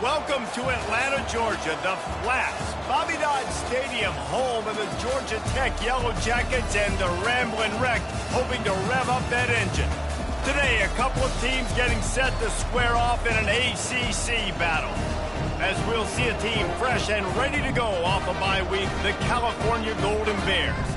Welcome to Atlanta, Georgia, the Flats, Bobby Dodd Stadium, home of the Georgia Tech Yellow Jackets and the Ramblin' Wreck, hoping to rev up that engine. Today, a couple of teams getting set to square off in an ACC battle. As we'll see a team fresh and ready to go off a bye week, the California Golden Bears,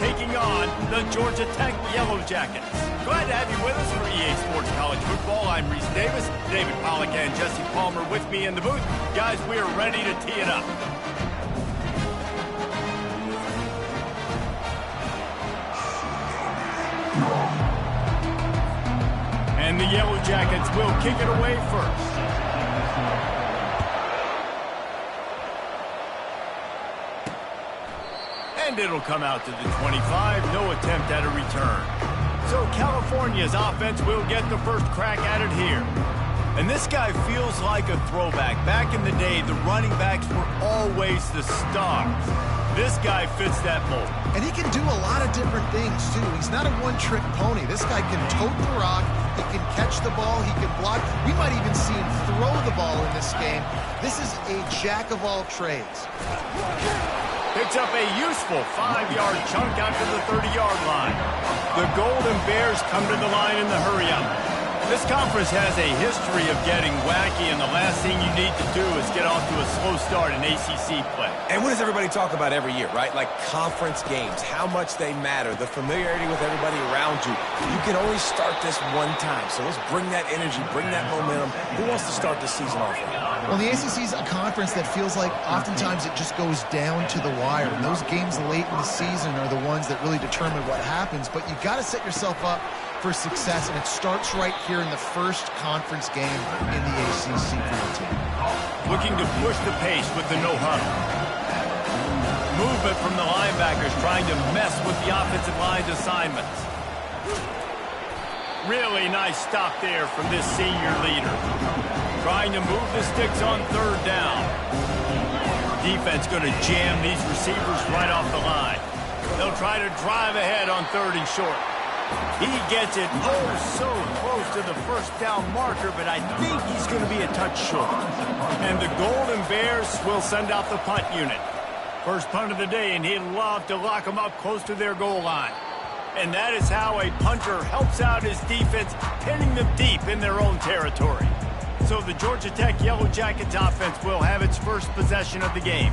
taking on the Georgia Tech Yellow Jackets. Glad to have you with us for EA Sports College Football. I'm Reese Davis, David Pollack and Jesse Palmer with me in the booth. Guys, we are ready to tee it up. And the Yellow Jackets will kick it away first. And it'll come out to the 25. No attempt at a return. So California's offense will get the first crack at it here. And this guy feels like a throwback. Back in the day, the running backs were always the stars. This guy fits that mold. And he can do a lot of different things, too. He's not a one-trick pony. This guy can tote the rock. He can catch the ball. He can block. We might even see him throw the ball in this game. This is a jack of all trades. Picks up a useful 5-yard chunk out to the 30-yard line. The Golden Bears come to the line in the hurry-up. This conference has a history of getting wacky, and the last thing you need to do is get off to a slow start in ACC play. And what does everybody talk about every year, right? Like conference games, how much they matter, the familiarity with everybody around you. You can only start this one time, so let's bring that energy, bring that momentum. Who wants to start this season off with? Well, the ACC is a conference that feels like oftentimes it just goes down to the wire. And those games late in the season are the ones that really determine what happens. But you got to set yourself up for success, and it starts right here in the first conference game in the ACC for your team. Looking to push the pace with the no-huddle. Movement from the linebackers trying to mess with the offensive line's assignments. Really nice stop there from this senior leader. Trying to move the sticks on third down. Defense going to jam these receivers right off the line. They'll try to drive ahead on third and short. He gets it so close to the first down marker, but I think he's going to be a touch short. And the Golden Bears will send out the punt unit. First punt of the day, and he'd love to lock them up close to their goal line. And that is how a punter helps out his defense, pinning them deep in their own territory. So the Georgia Tech Yellow Jackets offense will have its first possession of the game.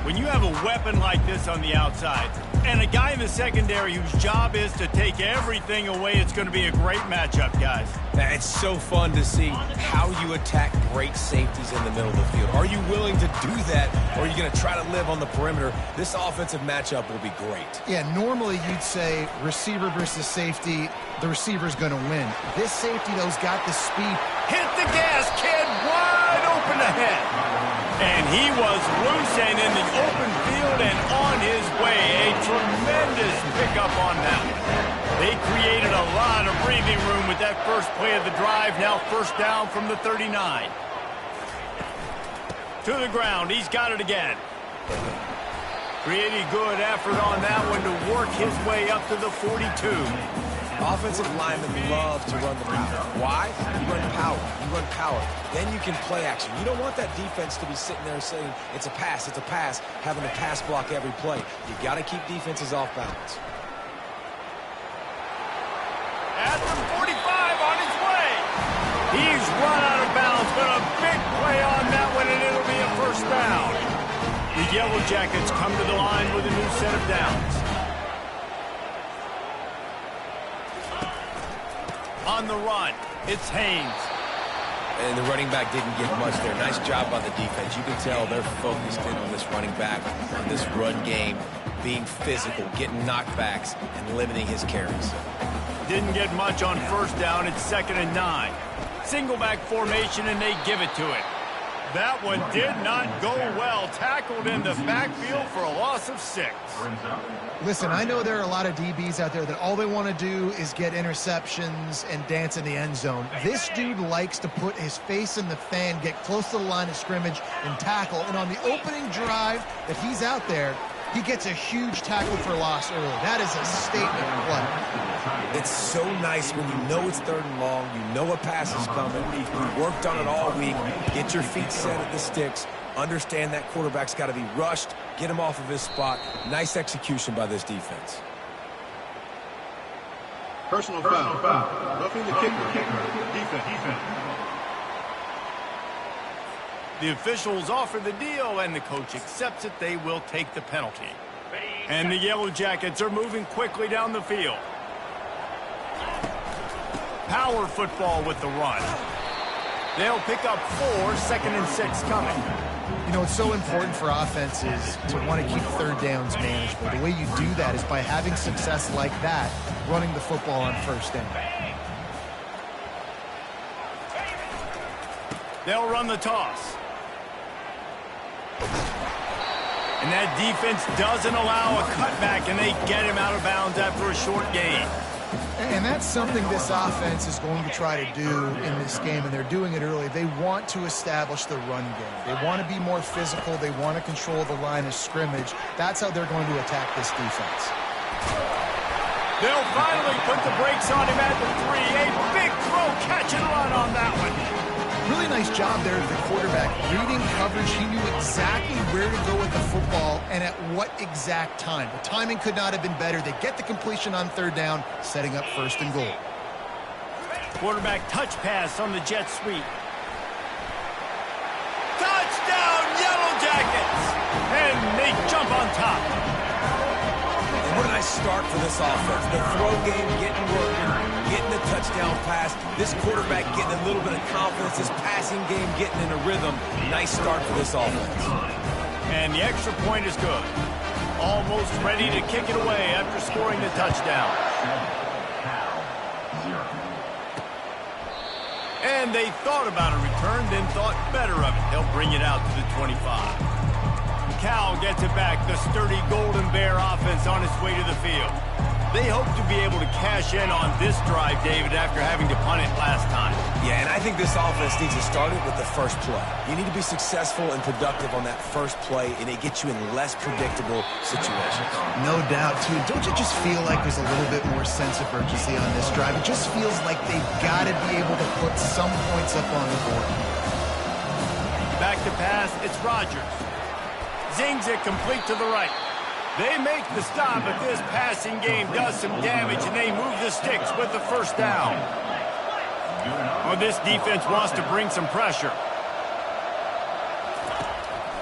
When you have a weapon like this on the outside, and a guy in the secondary whose job is to take everything away, it's going to be a great matchup, guys. It's so fun to see how you attack great safeties in the middle of the field. Are you willing to do that, or are you going to try to live on the perimeter? This offensive matchup will be great. Yeah, normally you'd say receiver versus safety, the receiver's going to win. This safety, though, has got the speed. Hit the gas, kid, wide open ahead. And he was loose and in the open field and on his way. A tremendous pickup on that one. They created a lot of breathing room with that first play of the drive. Now first down from the 39. To the ground. He's got it again. Pretty good effort on that one to work his way up to the 42. Offensive linemen love to run the power. Why? You run power. You run power. Then you can play action. You don't want that defense to be sitting there saying, it's a pass, having to pass block every play. You got to keep defenses off balance. At the 45 on his way. He's run out of bounds, but a big play on that one, and it'll be a first down. The Yellow Jackets come to the line with a new set of downs. On the run, it's Haynes. And the running back didn't get much there. Nice job by the defense. You can tell they're focused in on this running back, on this run game, being physical, getting knockbacks, and limiting his carries. Didn't get much on first down. It's 2nd and 9. Single back formation, and they give it to him. That one did not go well. Tackled in the backfield for a loss of 6. Listen, I know there are a lot of DBs out there that all they want to do is get interceptions and dance in the end zone. This dude likes to put his face in the fan, get close to the line of scrimmage, and tackle. And on the opening drive that he's out there, He gets a huge tackle for loss early. That is a statement play. It's so nice when you know it's 3rd and long, you know a pass is coming, you worked on it all week, get your feet set at the sticks, understand that quarterback's got to be rushed, get him off of his spot. Nice execution by this defense. Personal foul. Roughing the kicker. Defense. The officials offer the deal, and the coach accepts it. They will take the penalty. And the Yellow Jackets are moving quickly down the field. Power football with the run. They'll pick up 4, 2nd and 6 coming. You know, it's so important for offenses to want to keep 3rd downs manageable. The way you do that is by having success like that, running the football on 1st down. They'll run the toss. And that defense doesn't allow a cutback, and they get him out of bounds after a short gain. And that's something this offense is going to try to do in this game, and they're doing it early. They want to establish the run game. They want to be more physical. They want to control the line of scrimmage. That's how they're going to attack this defense. They'll finally put the brakes on him at the 3. A big throw, catch and run on that one. Really nice job there of the quarterback. Reading coverage, he knew exactly where to go with the football and at what exact time. The timing could not have been better. They get the completion on 3rd down, setting up 1st and goal. Quarterback touch pass on the jet sweep. Touchdown, Yellow Jackets! And they jump on top. And what a nice start for this offense. The throw game getting working, getting the touchdown pass. This quarterback getting a little bit of confidence. This passing game getting in a rhythm. Nice start for this offense. And the extra point is good. Almost ready to kick it away after scoring the touchdown. And they thought about a return, then thought better of it. They'll bring it out to the 25. Cal gets it back. The sturdy Golden Bear offense on its way to the field. They hope to be able to cash in on this drive, David, after having to punt it last time. Yeah, and I think this offense needs to start it with the first play. You need to be successful and productive on that first play, and it gets you in less predictable situations. No doubt, too. Don't you just feel like there's a little bit more sense of urgency on this drive? It just feels like they've got to be able to put some points up on the board. Back to pass, it's Rodgers. Zings it complete to the right. They make the stop, but this passing game does some damage, and they move the sticks with the 1st down. Well, this defense wants to bring some pressure.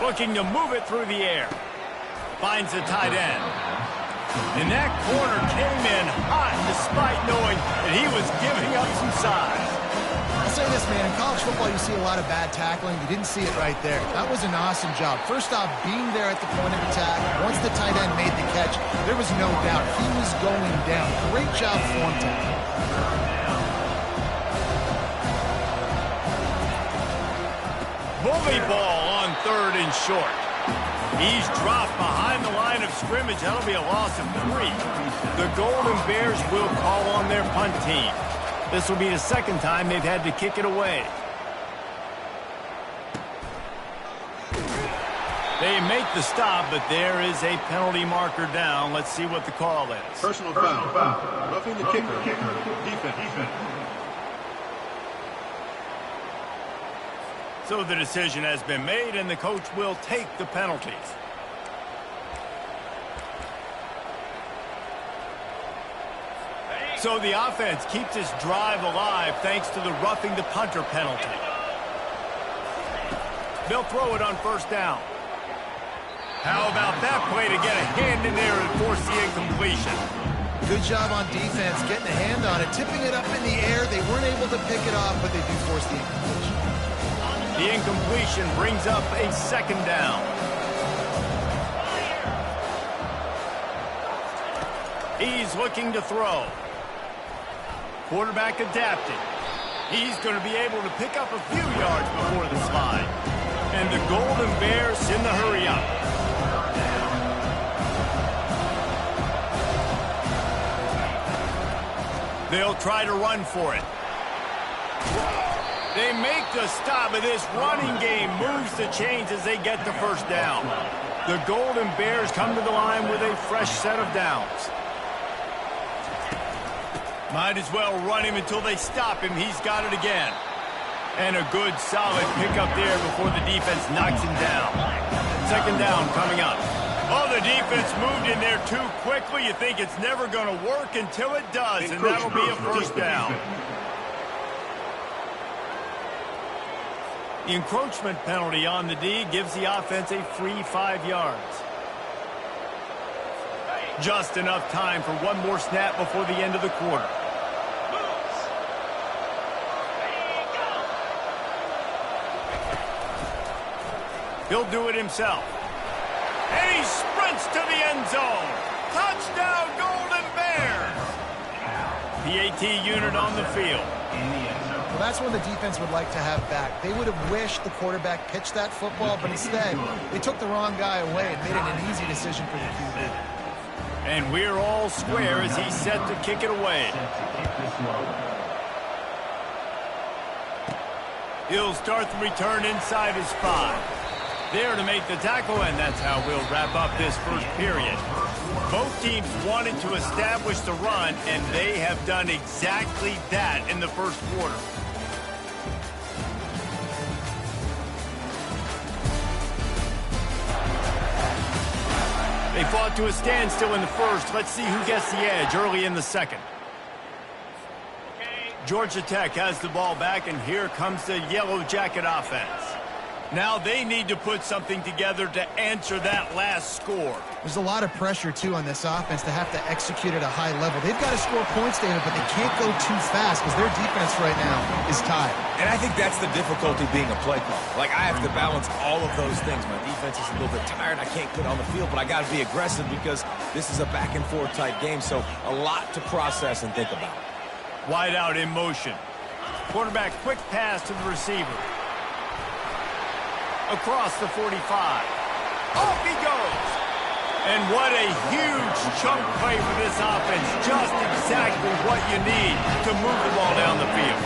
Looking to move it through the air. Finds the tight end. And that corner came in hot despite knowing that he was giving up some size. I'll say this, man, in college football you see a lot of bad tackling. You didn't see it right there. That was an awesome job. First off, being there at the point of attack. Once the tight end made the catch, there was no doubt he was going down. Great job for him to. Bully ball on 3rd and short. He's dropped behind the line of scrimmage. That'll be a loss of 3. The Golden Bears will call on their punt team. This will be the 2nd time they've had to kick it away. They make the stop, but there is a penalty marker down. Let's see what the call is. Personal foul. Roughing the kicker. Defense. So the decision has been made, and the coach will take the penalties. So the offense keeps its drive alive thanks to the roughing the punter penalty. They'll throw it on 1st down. How about that play to get a hand in there and force the incompletion? Good job on defense, getting a hand on it, tipping it up in the air. They weren't able to pick it off, but they do force the incompletion. The incompletion brings up a 2nd down. He's looking to throw. Quarterback adapting. He's going to be able to pick up a few yards before the slide. And the Golden Bears in the hurry up. They'll try to run for it. They make the stop, and this running game moves the chains as they get the 1st down. The Golden Bears come to the line with a fresh set of downs. Might as well run him until they stop him. He's got it again. And a good, solid pickup there before the defense knocks him down. Second down coming up. Oh, the defense moved in there too quickly. You think it's never going to work until it does, and that'll be a first down. The encroachment penalty on the D gives the offense a free 5 yards. Just enough time for one more snap before the end of the quarter. He'll do it himself. And he sprints to the end zone. Touchdown, Golden Bears! PAT unit on the field. Well, that's what the defense would like to have back. They would have wished the quarterback pitched that football, but instead, they took the wrong guy away and made it an easy decision for the QB. And we're all square as he's set to kick it away. He'll start the return inside his 5. There to make the tackle, and that's how we'll wrap up this first period. Both teams wanted to establish the run, and they have done exactly that in the first quarter. They fought to a standstill in the first. Let's see who gets the edge early in the second. Georgia Tech has the ball back, and here comes the Yellow Jacket offense. Now they need to put something together to answer that last score. There's a lot of pressure, too, on this offense to have to execute at a high level. They've got to score points, David, but they can't go too fast because their defense right now is tied. And I think that's the difficulty being a play caller. Like, I have to balance all of those things. My defense is a little bit tired. I can't get on the field, but I got to be aggressive because this is a back-and-forth type game, so a lot to process and think about. Wide out in motion. Quarterback quick pass to the receiver. Across the 45. Off he goes. And what a huge chunk play for this offense. Just exactly what you need to move the ball down the field.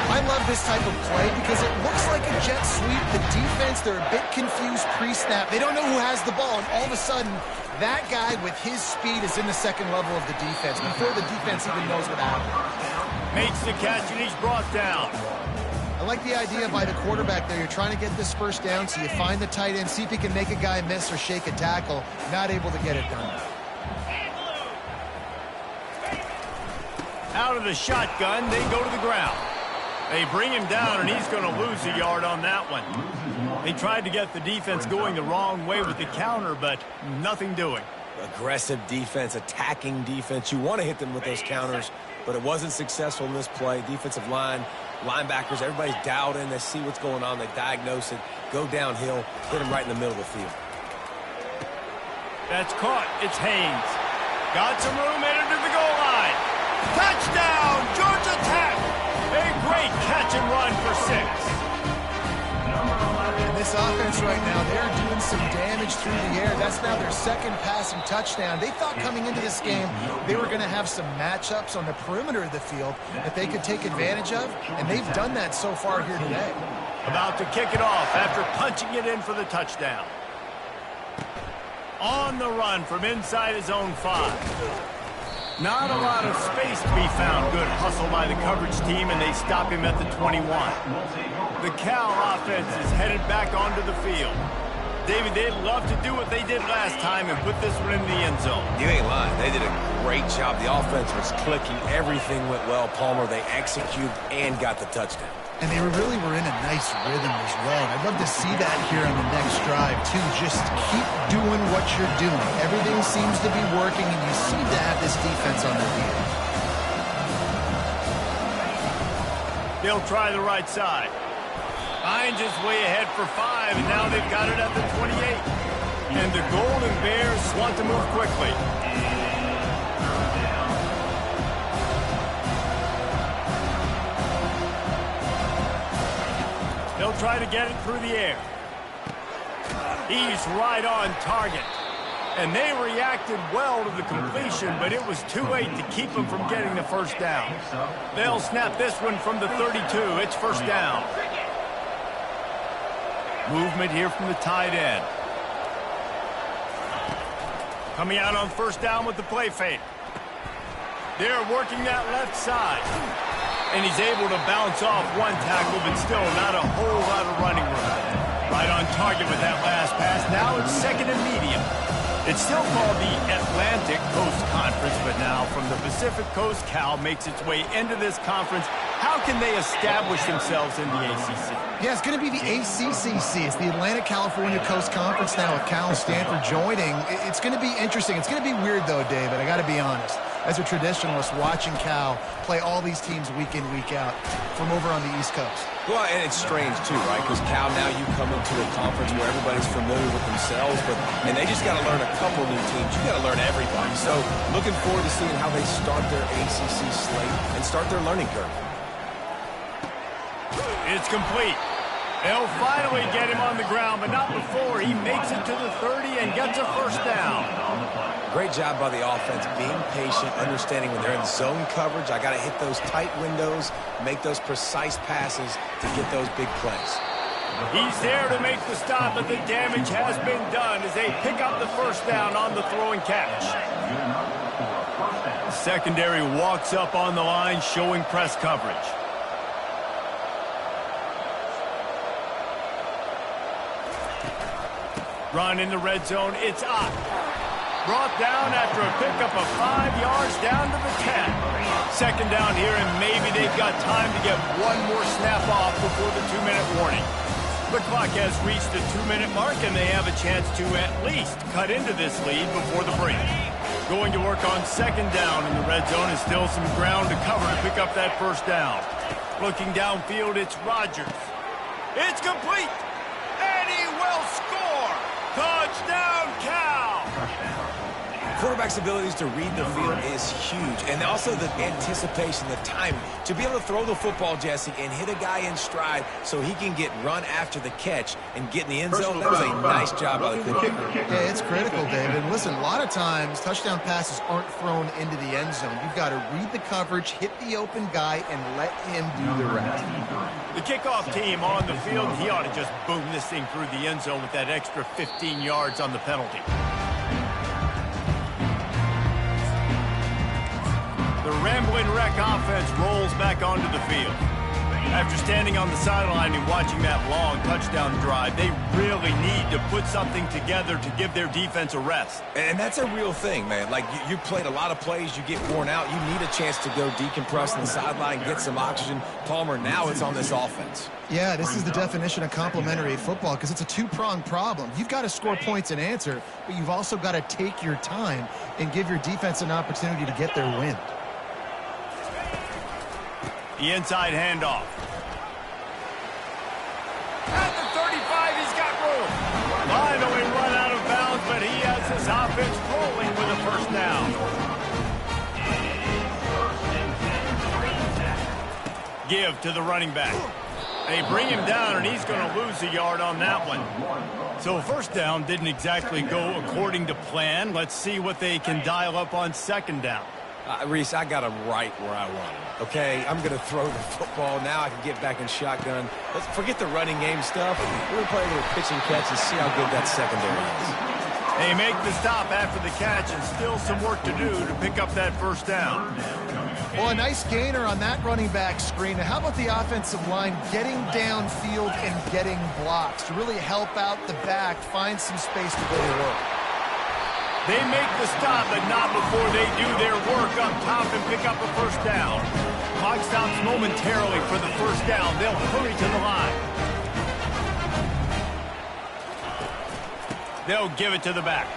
I love this type of play because it looks like a jet sweep. The defense, they're a bit confused pre-snap. They don't know who has the ball, and all of a sudden, that guy with his speed is in the second level of the defense before the defense even knows what happened. Makes the catch, and he's brought down. I like the idea by the quarterback there. You're trying to get this first down, so you find the tight end, see if he can make a guy miss or shake a tackle. Not able to get it done. Out of the shotgun, they go to the ground. They bring him down, and he's going to lose a yard on that one. They tried to get the defense going the wrong way with the counter, but nothing doing. Aggressive defense, attacking defense. You want to hit them with those counters, but it wasn't successful in this play. Defensive line, linebackers, everybody's dialed in. They see what's going on. They diagnose it, go downhill, hit him right in the middle of the field. That's caught. It's Haynes. Got some room, headed to the goal line. Touchdown, Georgia Tech. A great catch and run for 6. And this offense right now, they're doing some damage through the air. That's now their second passing touchdown. They thought coming into this game they were going to have some matchups on the perimeter of the field that they could take advantage of, and they've done that so far here today. About to kick it off after punching it in for the touchdown. On the run from inside his own 5. Not a lot of space to be found. Good hustle by the coverage team, and they stop him at the 21. The Cal offense is headed back onto the field. David, they'd love to do what they did last time and put this one in the end zone. You ain't lying. They did a great job. The offense was clicking. Everything went well. Palmer, they executed and got the touchdown. And they really were in a nice rhythm as well. And I'd love to see that here on the next drive, too. Just keep doing what you're doing. Everything seems to be working, and you seem to have this defense on their heels. They'll try the right side. Hines is way ahead for 5, and now they've got it at the 28. And the Golden Bears want to move quickly. They'll try to get it through the air. He's right on target. And they reacted well to the completion, but it was too late to keep them from getting the first down. They'll snap this one from the 32. It's first down. Movement here from the tight end. Coming out on first down with the play fake. They're working that left side. And he's able to bounce off one tackle, but still not a whole lot of running room. Right on target with that last pass. Now it's second and medium. It's still called the Atlantic Coast Conference, but now from the Pacific Coast, Cal makes its way into this conference. How can they establish themselves in the ACC? Yeah, it's going to be the ACCC. It's the Atlantic California Coast Conference now with Cal and Stanford joining. It's going to be interesting. It's going to be weird, though, David. I got to be honest. As a traditionalist, watching Cal play all these teams week in, week out from over on the East Coast. Well, and it's strange, too, right? Because Cal, now you come into a conference where everybody's familiar with themselves, and they just got to learn a couple new teams. You got to learn everybody. So looking forward to seeing how they start their ACC slate and start their learning curve. It's complete. They'll finally get him on the ground, but not before he makes it to the 30 and gets a first down. Great job by the offense, being patient, understanding when they're in zone coverage, I got to hit those tight windows, make those precise passes to get those big plays. He's there to make the stop, but the damage has been done as they pick up the first down on the throw and catch. Secondary walks up on the line, showing press coverage. Run in the red zone, it's Ott. Brought down after a pickup of 5 yards down to the 10. Second down here, and maybe they've got time to get one more snap off before the 2-minute warning. The clock has reached the 2-minute mark, and they have a chance to at least cut into this lead before the break. Going to work on second down in the red zone, and still some ground to cover to pick up that first down. Looking downfield, it's Rodgers. It's complete, and he will score! Touchdown, Cal! Quarterback's abilities to read the field is huge, and also the anticipation, the timing. To be able to throw the football, Jesse, and hit a guy in stride so he can get run after the catch and get in the end zone, that was a nice job by the kicker. Yeah, it's critical, David. Listen, a lot of times touchdown passes aren't thrown into the end zone. You've got to read the coverage, hit the open guy, and let him do the rest. The kickoff team on the field, he ought to just boom this thing through the end zone with that extra 15 yards on the penalty. The Ramblin' Wreck offense rolls back onto the field. After standing on the sideline and watching that long touchdown drive, they really need to put something together to give their defense a rest. And that's a real thing, man. Like, you played a lot of plays, you get worn out, you need a chance to go decompress on the sideline, get some oxygen. Palmer, now it's on this offense. Yeah, this is the definition of complementary football because it's a two-pronged problem. You've got to score points and answer, but you've also got to take your time and give your defense an opportunity to get their wind. The inside handoff. At the 35, he's got room. Finally run out of bounds, but he has his offense rolling with a first down. Give to the running back. They bring him down, and he's going to lose a yard on that one. So first down didn't exactly go according to plan. Let's see what they can dial up on second down. Reese, I got him right where I want him. Okay, I'm going to throw the football. Now I can get back in shotgun. Let's forget the running game stuff. We're going to play a little pitch and catch and see how good that secondary is. They make the stop after the catch, and still some work to do to pick up that first down. Well, a nice gainer on that running back screen. Now, how about the offensive line getting downfield and getting blocks to really help out the back, find some space to go to work? They make the stop, but not before they do their work up top and pick up a first down. Clock stops momentarily for the first down. They'll hurry to the line. They'll give it to the back.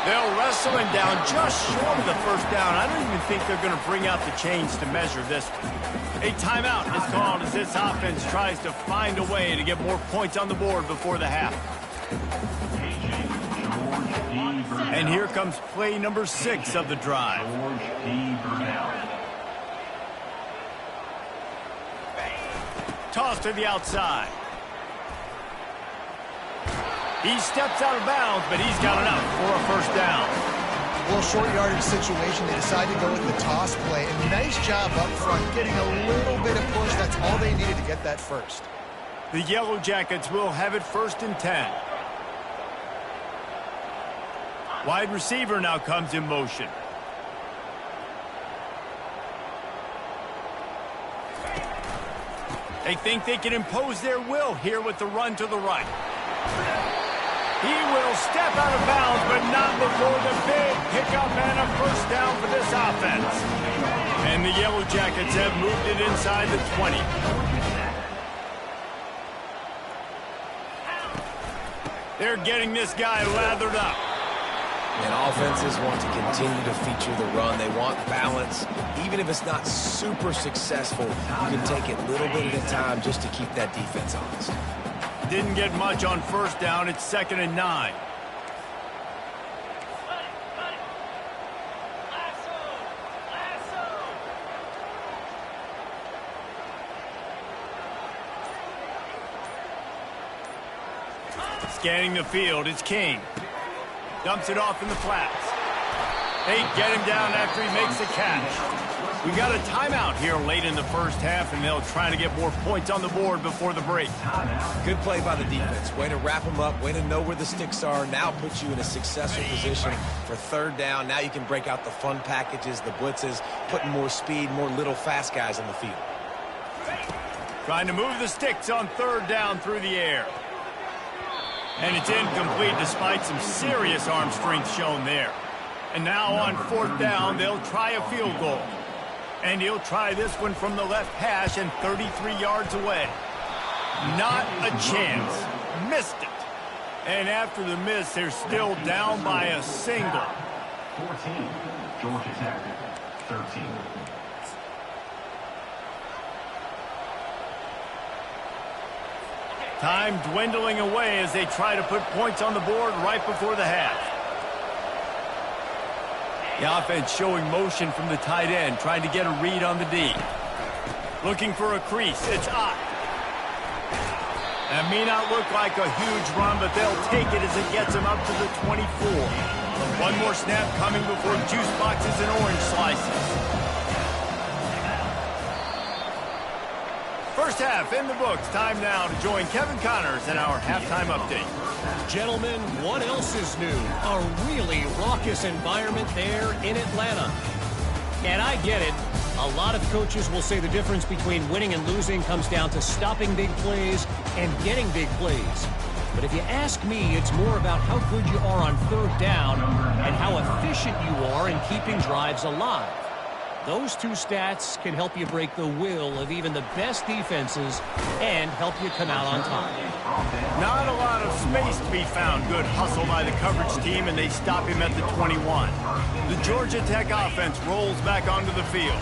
They'll wrestle him down just short of the first down. I don't even think they're going to bring out the chains to measure this one. A timeout is called as this offense tries to find a way to get more points on the board before the half. And here comes play number 6 of the drive. Toss to the outside. He steps out of bounds, but he's got enough for a first down. Well, short yardage situation, they decided to go with the toss play. And nice job up front, getting a little bit of push. That's all they needed to get that first. The Yellow Jackets will have it 1st and 10. Wide receiver now comes in motion. They think they can impose their will here with the run to the right. He will step out of bounds, but not before the big pickup and a first down for this offense. And the Yellow Jackets have moved it inside the 20. They're getting this guy lathered up. And offenses want to continue to feature the run. They want balance. Even if it's not super successful, you can take it a little bit at a time just to keep that defense honest. Didn't get much on first down. It's 2nd and 9. Scanning the field, it's King. Dumps it off in the flats. They get him down after he makes the catch. We got a timeout here late in the first half, and they'll try to get more points on the board before the break. Good play by the defense. Way to wrap them up, way to know where the sticks are. Now puts you in a successful position for 3rd down. Now you can break out the fun packages, the blitzes, putting more speed, more little fast guys on the field. Trying to move the sticks on 3rd down through the air. And it's incomplete despite some serious arm strength shown there. And now on 4th down, they'll try a field goal. And he'll try this one from the left hash and 33 yards away. Not a chance. Missed it. And after the miss, they're still down by a single. 14, Georgia Tech, 13. Time dwindling away as they try to put points on the board right before the half. The offense showing motion from the tight end, trying to get a read on the D. Looking for a crease. It's Ott. That may not look like a huge run, but they'll take it as it gets them up to the 24. One more snap coming before juice boxes and orange slices. First half in the books. Time now to join Kevin Connors in our halftime update. Gentlemen, what else is new? A really raucous environment there in Atlanta. And I get it. A lot of coaches will say the difference between winning and losing comes down to stopping big plays and getting big plays. But if you ask me, it's more about how good you are on 3rd down and how efficient you are in keeping drives alive. Those two stats can help you break the will of even the best defenses and help you come out on top. Not a lot of space to be found. Good hustle by the coverage team, and they stop him at the 21. The Georgia Tech offense rolls back onto the field.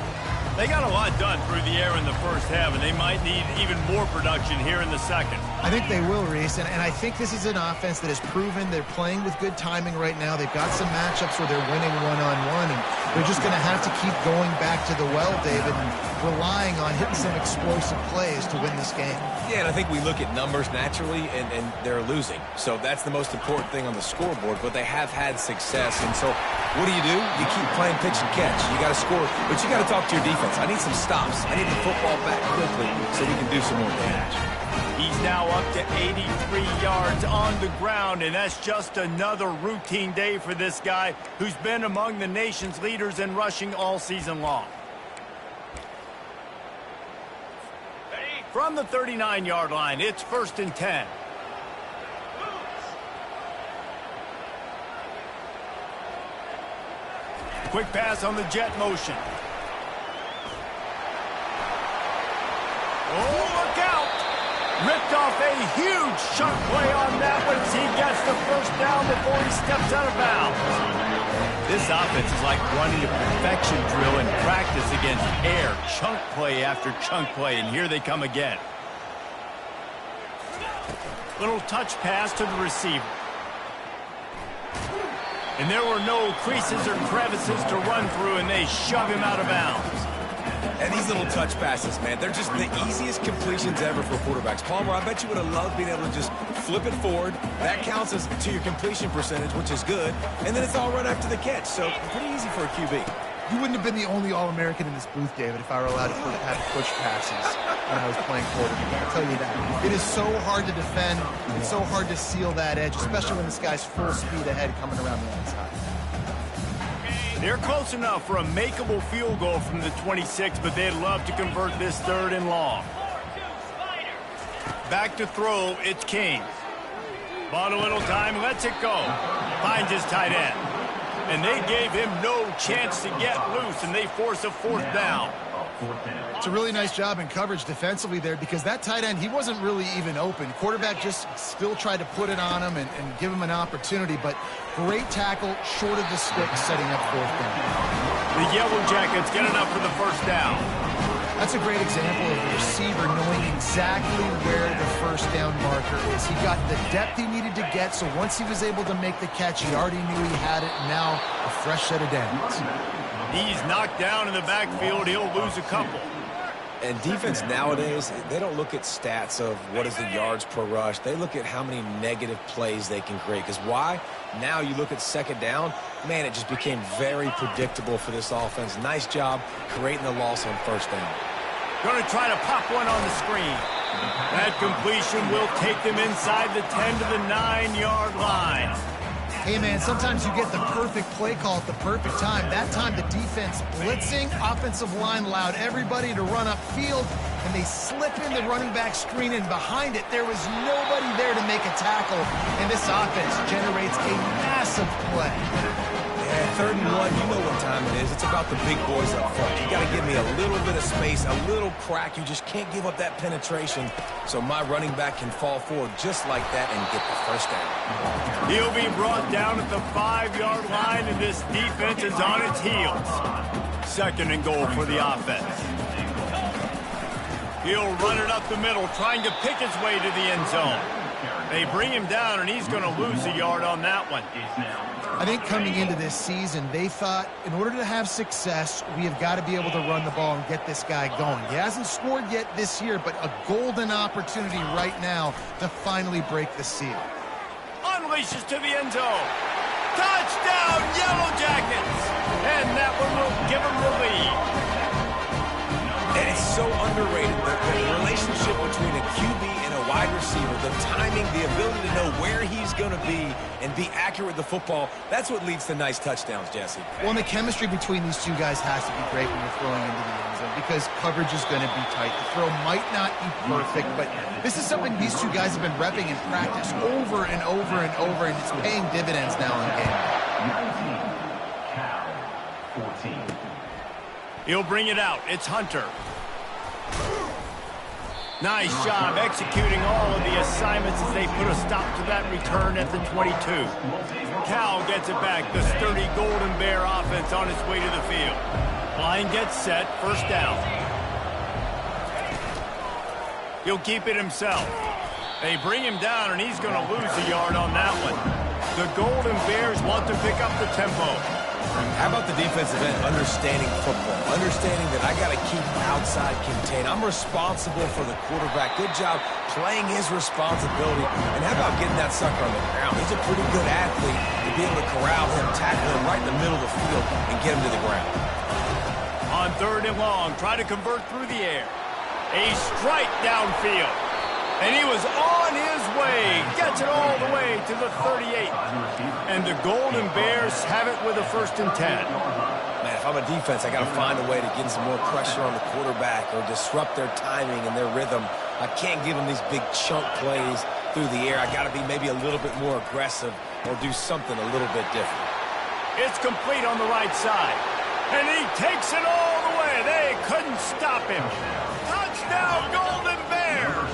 They got a lot done through the air in the first half, and they might need even more production here in the second. I think they will, Reese, and I think this is an offense that has proven they're playing with good timing right now. They've got some matchups where they're winning one-on-one, and they're just going to have to keep going back to the well, David, and relying on hitting some explosive plays to win this game. Yeah, and I think we look at numbers naturally, and they're losing. So that's the most important thing on the scoreboard, but they have had success. And so what do? You keep playing pitch and catch. You got to score, but you got to talk to your defense. I need some stops. I need the football back quickly so we can do some more damage. He's now up to 83 yards on the ground, and that's just another routine day for this guy who's been among the nation's leaders in rushing all season long. From the 39-yard line, it's 1st and 10. Quick pass on the jet motion. Oh, look out! Ripped off a huge chunk play on that one as he gets the first down before he steps out of bounds. This offense is like running a perfection drill in practice against air. Chunk play after chunk play, and here they come again. Little touch pass to the receiver. And there were no creases or crevices to run through, and they shove him out of bounds. And these little touch passes, man, they're just the easiest completions ever for quarterbacks. Palmer, I bet you would have loved being able to just flip it forward. That counts as to your completion percentage, which is good. And then it's all right after the catch, so pretty easy for a QB. You wouldn't have been the only All-American in this booth, David, if I were allowed to have push passes when I was playing quarterback. I'll tell you that. It is so hard to defend. It's so hard to seal that edge, especially when this guy's full speed ahead coming around the outside. They're close enough for a makeable field goal from the 26, but they'd love to convert this 3rd and long. Back to throw, it's King. Bought a little time, lets it go. Finds his tight end. And they gave him no chance to get loose, and they force a 4th down. It's a really nice job in coverage defensively there because that tight end, he wasn't really even open. Quarterback just still tried to put it on him and give him an opportunity, but great tackle, short of the stick, setting up 4th down. The Yellow Jackets get enough for the 1st down. That's a great example of the receiver knowing exactly where the 1st down marker is. He got the depth he needed to get, so once he was able to make the catch, he already knew he had it, and now a fresh set of downs. He's knocked down in the backfield. He'll lose a couple. And defense nowadays, they don't look at stats of what is the yards per rush. They look at how many negative plays they can create. Because why? Now you look at 2nd down, man, it just became very predictable for this offense. Nice job creating the loss on 1st down. Going to try to pop one on the screen. That completion will take them inside the 10 to the 9-yard line. Hey, man, sometimes you get the perfect play call at the perfect time. That time the defense blitzing, offensive line allowed everybody to run upfield, and they slip in the running back screen, and behind it there was nobody there to make a tackle, and this offense generates a massive play. Yeah, 3rd and 1, you know what time it is. It's about the big boys up front. You got to give me a little bit of space, a little crack. You just can't give up that penetration so my running back can fall forward just like that and get the 1st down. He'll be brought down at the 5-yard line, and this defense is on its heels. 2nd and goal for the offense. He'll run it up the middle, trying to pick his way to the end zone. They bring him down, and he's going to lose a yard on that one. I think coming into this season, they thought in order to have success, we have got to be able to run the ball and get this guy going. He hasn't scored yet this year, but a golden opportunity right now to finally break the seal. Unleashes to the end zone. Touchdown, Yellow Jackets! And that one will give them the lead. And it's so underrated, the relationship between a QB and a wide receiver, the timing, the ability to know where he's going to be and be accurate with the football, that's what leads to nice touchdowns, Jesse. Well, and the chemistry between these two guys has to be great when you're throwing into the end zone because coverage is going to be tight. The throw might not be perfect, but this is something these two guys have been repping in practice over and over and over, and it's paying dividends now in game. 19, Cal, 14. He'll bring it out. It's Hunter. Nice job executing all of the assignments as they put a stop to that return at the 22. Cal gets it back. The sturdy Golden Bear offense on its way to the field. Line gets set. 1st down. He'll keep it himself. They bring him down, and he's going to lose a yard on that one. The Golden Bears want to pick up the tempo. How about the defensive end understanding football, understanding that I got to keep outside contained. I'm responsible for the quarterback. Good job playing his responsibility. And how about getting that sucker on the ground? He's a pretty good athlete to be able to corral him, tackle him right in the middle of the field, and get him to the ground. On 3rd and long, try to convert through the air. A strike downfield. And he was on his way. Gets it all the way to the 38. And the Golden Bears have it with a 1st and 10. Man, if I'm a defense, I got to find a way to get some more pressure on the quarterback or disrupt their timing and their rhythm. I can't give them these big chunk plays through the air. I got to be maybe a little bit more aggressive or do something a little bit different. It's complete on the right side. And he takes it all the way. They couldn't stop him. Touchdown, Golden Bears!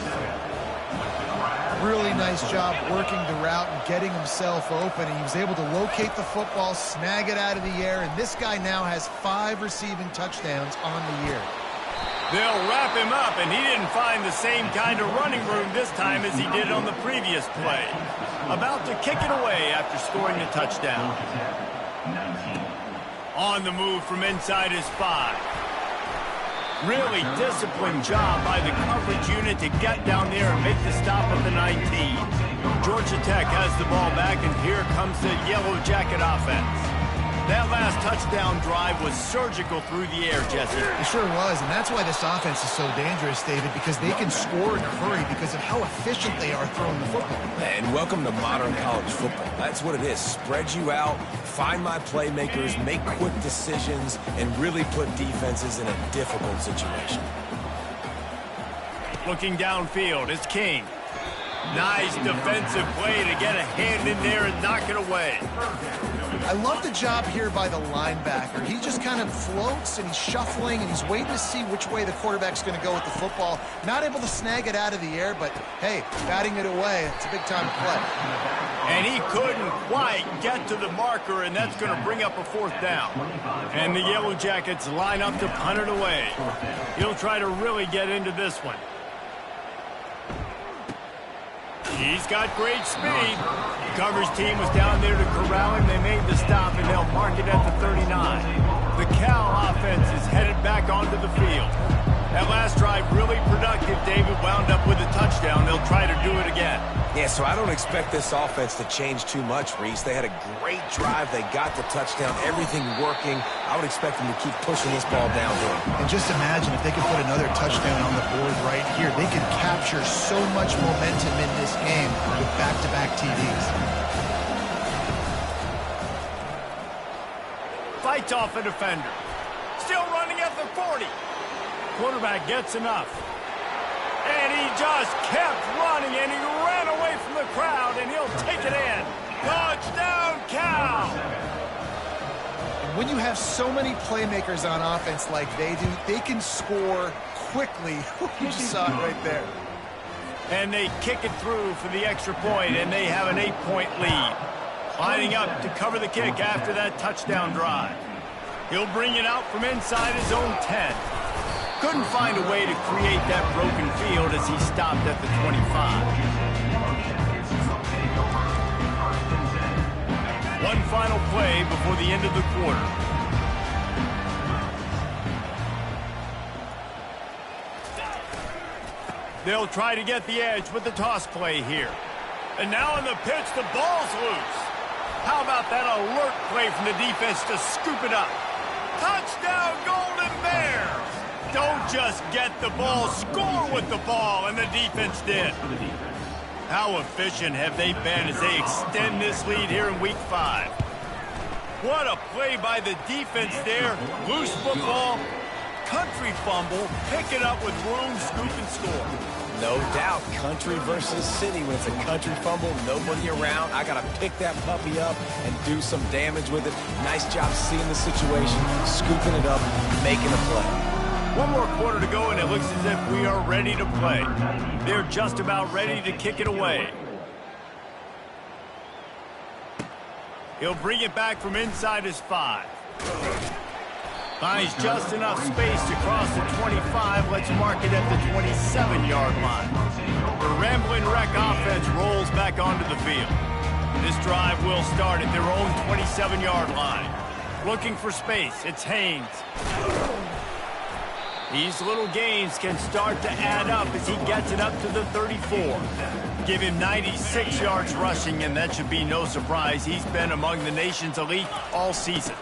Really nice job working the route and getting himself open. And he was able to locate the football, snag it out of the air, and this guy now has 5 receiving touchdowns on the year. They'll wrap him up, and he didn't find the same kind of running room this time as he did on the previous play. About to kick it away after scoring a touchdown. On the move from inside his 5. Really disciplined job by the coverage unit to get down there and make the stop at the 19. Georgia Tech has the ball back, and here comes the Yellow Jacket offense. That last touchdown drive was surgical through the air, Jesse. It sure was, and that's why this offense is so dangerous, David, because they can score in a hurry because of how efficient they are throwing the football. And welcome to modern college football. That's what it is. Spread you out, find my playmakers, make quick decisions, and really put defenses in a difficult situation. Looking downfield, it's King. Nice defensive play to get a hand in there and knock it away. I love the job here by the linebacker. He just kind of floats and he's shuffling and he's waiting to see which way the quarterback's going to go with the football. Not able to snag it out of the air, but hey, batting it away, it's a big time play. And he couldn't quite get to the marker, and that's going to bring up a 4th down. And the Yellow Jackets line up to punt it away. He'll try to really get into this one. He's got great speed. The coverage team was down there to corral him. They made the stop, and they'll mark it at the 39. The Cal offense is headed back onto the field. That last drive really productive. David wound up with a touchdown. They'll try to do it again. Yeah, so I don't expect this offense to change too much, Reese. They had a great drive. They got the touchdown. Everything working. I would expect them to keep pushing this ball downhill. And just imagine if they could put another touchdown on the board right here. They could capture so much momentum in this game with back-to-back TDs. Fights off a defender. Still running at the 40. Quarterback gets enough. And he just kept running, and he ran away from the crowd, and he'll take it in. Touchdown, Cal! When you have so many playmakers on offense like they do, they can score quickly. You just saw it right there. And they kick it through for the extra point, and they have an 8-point lead. Lining up to cover the kick after that touchdown drive. He'll bring it out from inside his own 10. Couldn't find a way to create that broken field as he stopped at the 25. One final play before the end of the quarter. They'll try to get the edge with the toss play here. And now in the pitch, the ball's loose. How about that alert play from the defense to scoop it up? Touchdown, Golden Bears! Don't just get the ball, score with the ball, and the defense did. How efficient have they been as they extend this lead here in Week 5? What a play by the defense there. Loose football, country fumble, pick it up with room, scoop, and score. No doubt, country versus city. When it's a country fumble, nobody around. I got to pick that puppy up and do some damage with it. Nice job seeing the situation, scooping it up, making a play. One more quarter to go, and it looks as if we are ready to play. They're just about ready to kick it away. He'll bring it back from inside his 5. Finds just enough space to cross the 25. Let's mark it at the 27-yard line. The Rambling Wreck offense rolls back onto the field. This drive will start at their own 27-yard line. Looking for space, it's Haynes. These little gains can start to add up as he gets it up to the 34. Give him 96 yards rushing, and that should be no surprise. He's been among the nation's elite all season.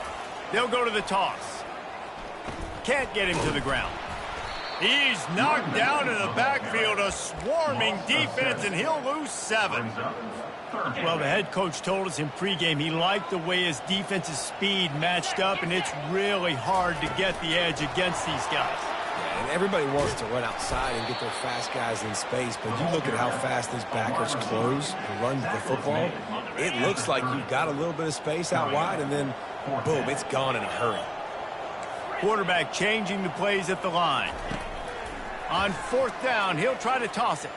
They'll go to the toss. Can't get him to the ground. He's knocked down in the backfield, a swarming defense, and he'll lose 7. Well, the head coach told us in pregame he liked the way his defense's speed matched up, and it's really hard to get the edge against these guys. And everybody wants to run outside and get their fast guys in space, but you look at how fast these backers close and run the football. It looks like you've got a little bit of space out wide, and then, boom, it's gone in a hurry. Quarterback changing the plays at the line. On 4th down, he'll try to toss it.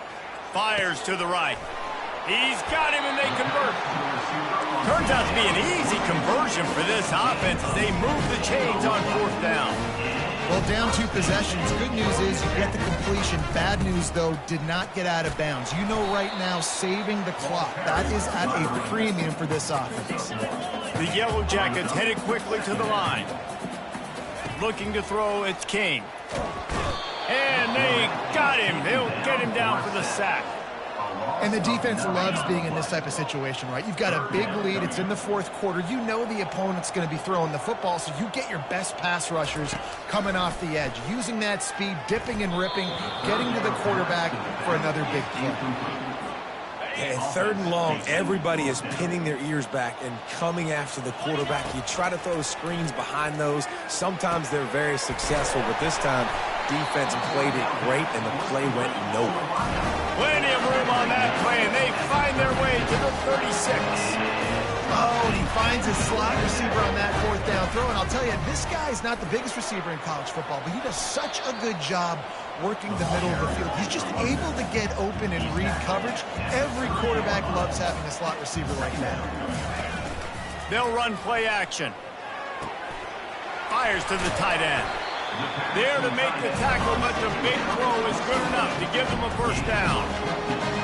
Fires to the right. He's got him, and they convert. Turns out to be an easy conversion for this offense as they move the chains on 4th down. Well, down 2 possessions. Good news is you get the completion. Bad news, though, did not get out of bounds. You know right now, saving the clock. That is at a premium for this offense. The Yellow Jackets headed quickly to the line. Looking to throw, it's King. And they got him. They'll get him down for the sack. And the defense loves being in this type of situation, right? You've got a big lead. It's in the fourth quarter. You know the opponent's going to be throwing the football, so you get your best pass rushers coming off the edge, using that speed, dipping and ripping, getting to the quarterback for another big play. And third and long, everybody is pinning their ears back and coming after the quarterback. You try to throw screens behind those. Sometimes they're very successful, but this time, defense played it great, and the play went nowhere. Plenty of room on that play, and they find their way to the 36. Oh, and he finds his slot receiver on that fourth down throw. And I'll tell you, this guy's not the biggest receiver in college football, but he does such a good job working the middle of the field. He's just able to get open and read coverage. Every quarterback loves having a slot receiver like that. They'll run play action. Fires to the tight end. There to make the tackle, but the big throw is good enough to give them a first down.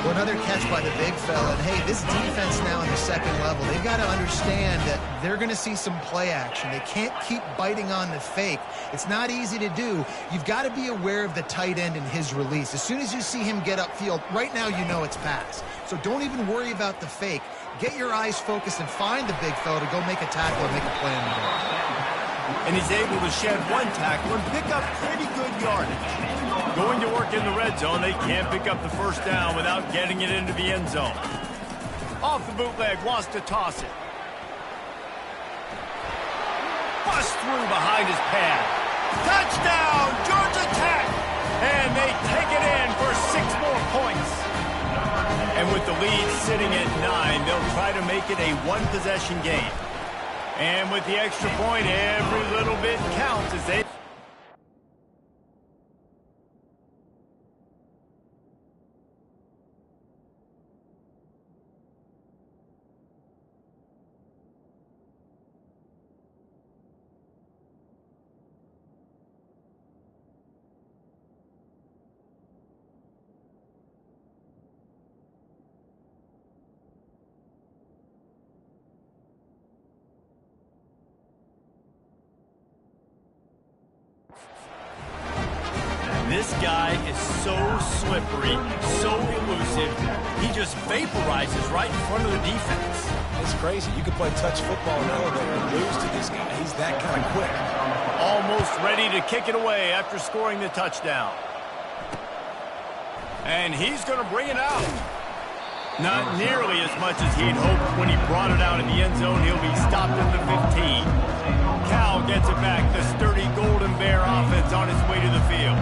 Well, another catch by the big fella. And, hey, this defense now in the second level, they've got to understand that they're going to see some play action. They can't keep biting on the fake. It's not easy to do. You've got to be aware of the tight end and his release. As soon as you see him get upfield, right now you know it's pass. So don't even worry about the fake. Get your eyes focused and find the big fella to go make a tackle and make a play on the ball. And he's able to shed one tackle and pick up pretty good yardage. Going to work in the red zone, they can't pick up the first down without getting it into the end zone. Off the bootleg, wants to toss it. Bust through behind his pad. Touchdown, Georgia Tech! And they take it in for 6 more points. And with the lead sitting at 9, they'll try to make it a one-possession game. And with the extra point, every little bit counts as they... This guy is so slippery, so elusive. He just vaporizes right in front of the defense. It's crazy. You can play touch football in elevator and lose to this guy. He's that kind of quick. Almost ready to kick it away after scoring the touchdown. And he's going to bring it out. Not nearly as much as he'd hoped when he brought it out in the end zone. He'll be stopped at the 15. Cal gets it back. The sturdy Golden Bear offense on its way to the field.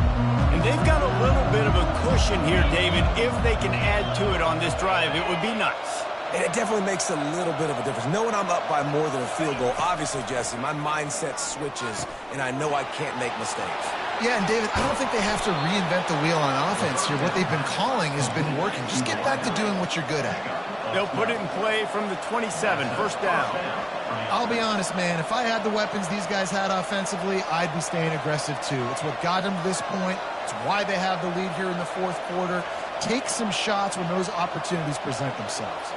And they've got a little bit of a cushion here, David. If they can add to it on this drive, it would be nice. And it definitely makes a little bit of a difference. Knowing I'm up by more than a field goal, obviously, Jesse, my mindset switches, and I know I can't make mistakes. Yeah, and David, I don't think they have to reinvent the wheel on offense here. What they've been calling has been working. Just get back to doing what you're good at. They'll put it in play from the 27, first down. I'll be honest, man. If I had the weapons these guys had offensively, I'd be staying aggressive too. It's what got them to this point. It's why they have the lead here in the fourth quarter. Take some shots when those opportunities present themselves.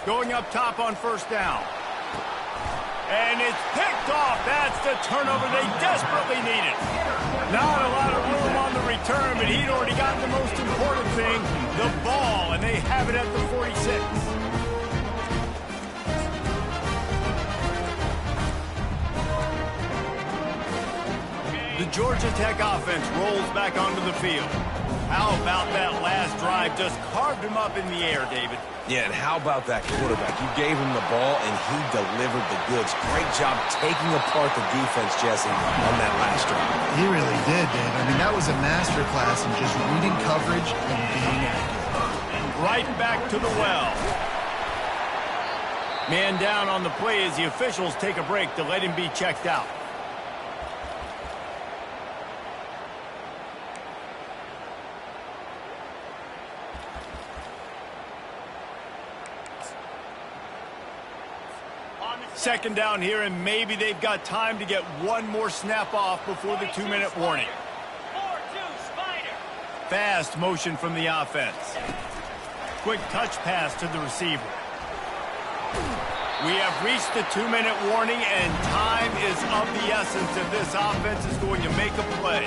Going up top on first down. And it's picked off. That's the turnover they desperately needed. Not a lot of room on the return, but he'd already gotten the most important thing, the ball, and they have it at the 46. The Georgia Tech offense rolls back onto the field. How about that last drive? Just carved him up in the air, David. Yeah, and how about that quarterback? You gave him the ball, and he delivered the goods. Great job taking apart the defense, Jesse, on that last drive. He really did, Dave. I mean, that was a masterclass in just reading coverage and being accurate. Right back to the well. Man down on the play as the officials take a break to let him be checked out. Second down here, and maybe they've got time to get one more snap off before the 2-minute warning. fast motion from the offense. Quick touch pass to the receiver. We have reached the 2-minute warning, and time is of the essence if this offense is going to make a play.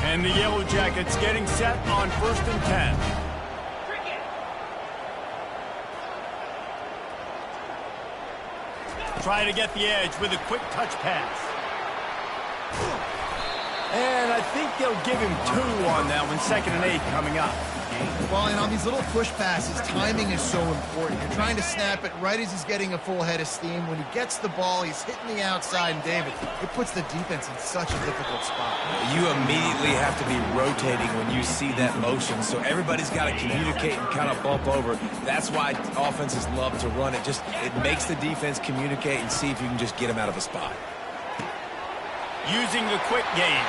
And the Yellow Jackets getting set on 1st and 10. Try to get the edge with a quick touch pass. And I think they'll give him 2 on that one, 2nd and 8 coming up. Well, and on these little push passes, timing is so important. You're trying to snap it right as he's getting a full head of steam. When he gets the ball, he's hitting the outside, and David, it puts the defense in such a difficult spot. You immediately have to be rotating when you see that motion, so everybody's got to communicate and kind of bump over. That's why offenses love to run it. It makes the defense communicate and see if you can just get them out of a spot. Using the quick game.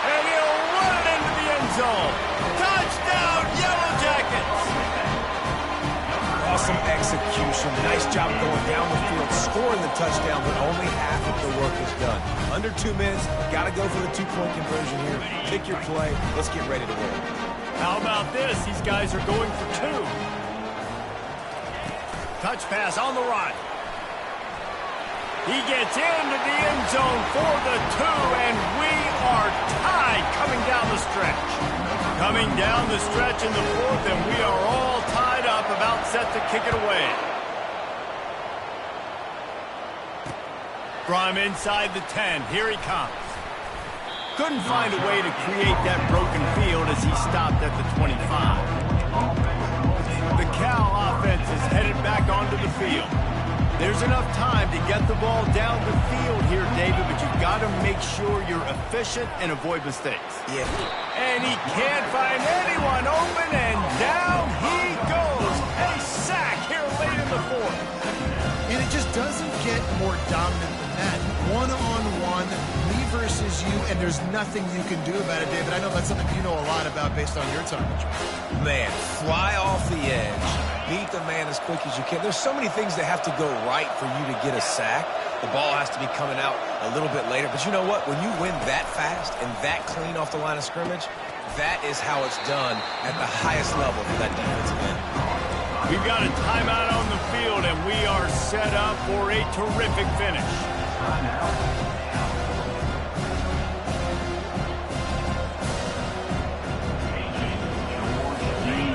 And he'll run it into the end zone. Touchdown, Yellow Jackets! Awesome execution. Nice job going down the field, scoring the touchdown, but only half of the work is done. Under 2 minutes, got to go for the 2-point conversion here. Pick your play. Let's get ready to win. How about this? These guys are going for 2. Touch pass on the run. He gets into the end zone for the 2, and we are tied coming down the stretch. Coming down the stretch in the 4th, and we are all tied up, about set to kick it away. From inside the 10, here he comes. Couldn't find a way to create that broken field as he stopped at the 25. The Cal offense is headed back onto the field. There's enough time to get the ball down the field here, David, but you've got to make sure you're efficient and avoid mistakes. Yeah. And he can't find anyone open, and down he goes. A sack here late in the 4th. And it just doesn't get more dominant than that. One-on-one, me versus you, and there's nothing you can do about it, David. I know that's something you know a lot about based on your time. Man, fly off the edge. Beat the man as quick as you can. There's so many things that have to go right for you to get a sack. The ball has to be coming out a little bit later. But you know what? When you win that fast and that clean off the line of scrimmage, that is how it's done at the highest level for that defensive end. We've got a timeout on the field, and we are set up for a terrific finish.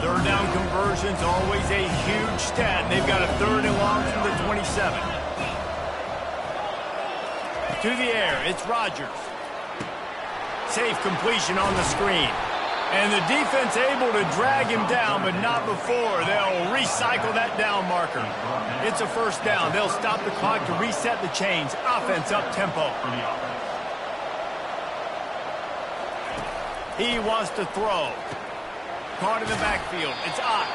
Third down conversions, always a huge stat. They've got a 3rd and long from the 27. To the air, it's Rodgers. Safe completion on the screen. And the defense able to drag him down, but not before. They'll recycle that down marker. It's a 1st down. They'll stop the clock to reset the chains. Offense up tempo. He wants to throw. Caught in the backfield. It's Ott.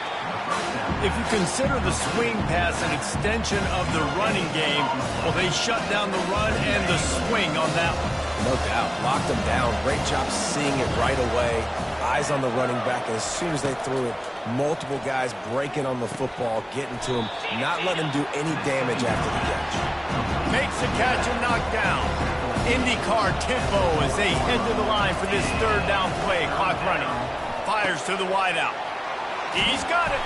If you consider the swing pass an extension of the running game, well, they shut down the run and the swing on that one. No doubt. Locked him down. Great job seeing it right away. Eyes on the running back. As soon as they threw it, multiple guys breaking on the football, getting to him, not letting him do any damage after the catch. Makes the catch and knocked down. IndyCar tempo as they head to the line for this 3rd down play. Clock running. Fires to the wideout. He's got it.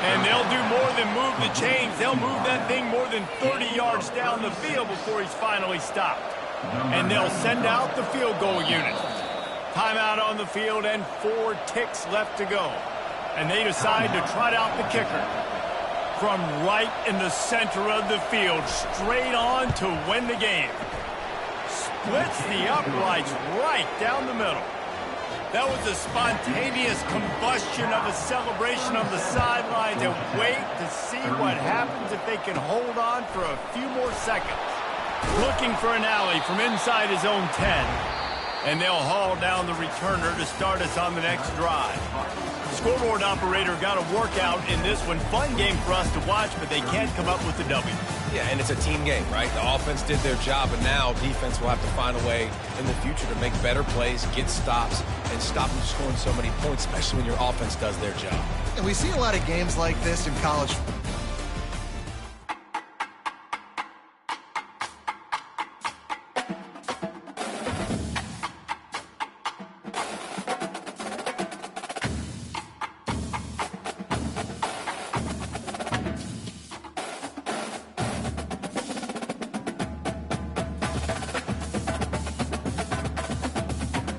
And they'll do more than move the chains. They'll move that thing more than 30 yards down the field before he's finally stopped. And they'll send out the field goal unit. Timeout on the field and 4 ticks left to go. And they decide to trot out the kicker. From right in the center of the field, straight on to win the game. Splits the uprights right down the middle. That was a spontaneous combustion of a celebration on the sidelines, and wait to see what happens if they can hold on for a few more seconds. Looking for an alley from inside his own 10. And they'll haul down the returner to start us on the next drive. Scoreboard operator got a workout in this one. Fun game for us to watch, but they can't come up with the W. Yeah, and it's a team game, right? The offense did their job, and now defense will have to find a way in the future to make better plays, get stops, and stop them scoring so many points, especially when your offense does their job. And we see a lot of games like this in college